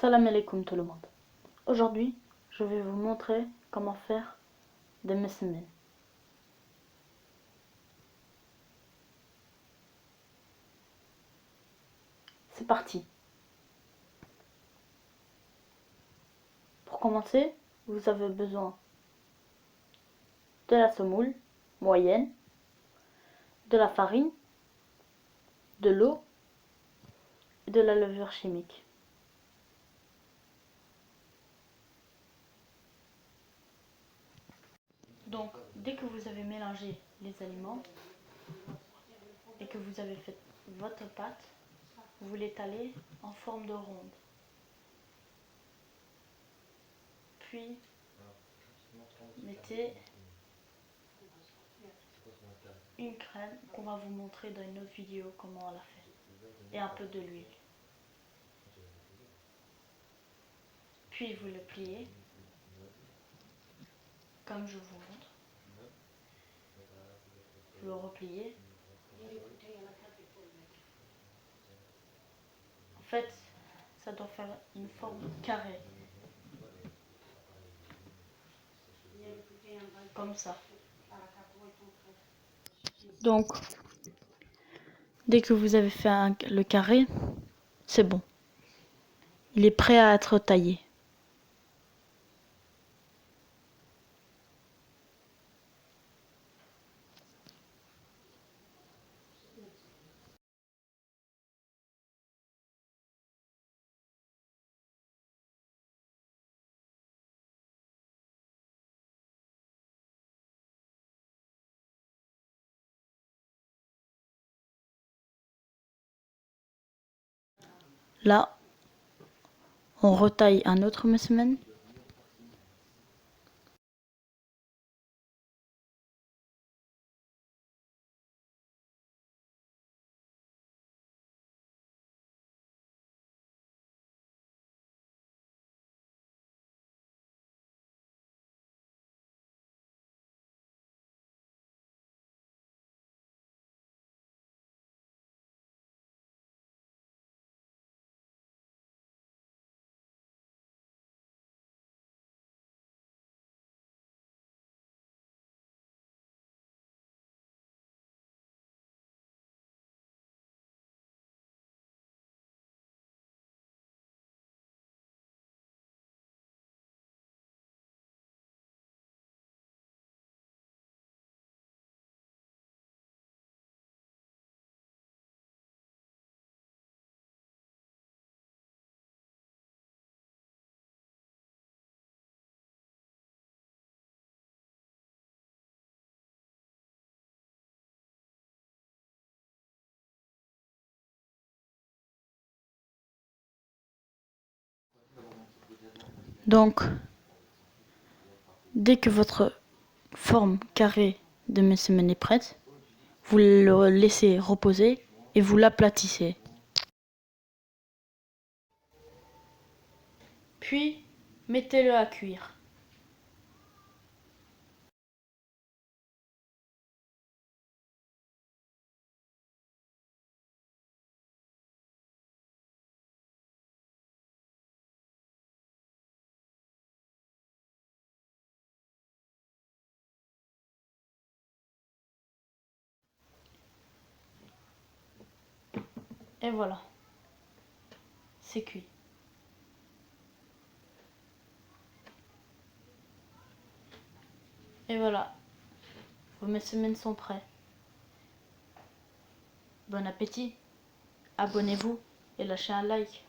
Salam alaikum tout le monde. Aujourd'hui, je vais vous montrer comment faire des messemen. C'est parti. Pour commencer, vous avez besoin de la semoule moyenne, de la farine, de l'eau et de la levure chimique. Donc, dès que vous avez mélangé les aliments et que vous avez fait votre pâte, vous l'étalez en forme de ronde. Puis, mettez une crème qu'on va vous montrer dans une autre vidéo comment on l'a fait. Et un peu de l'huile. Puis vous le pliez, comme je vous montre. Vous le repliez. En fait, ça doit faire une forme carrée. Comme ça. Donc, dès que vous avez fait le carré, c'est bon. Il est prêt à être taillé. Là, on retaille un autre messemen. Donc, dès que votre forme carrée de messemen est prête, vous le laissez reposer et vous l'aplatissez. Puis, mettez-le à cuire. Et voilà, c'est cuit. Et voilà, vos messemen sont prêts. Bon appétit, abonnez-vous et lâchez un like.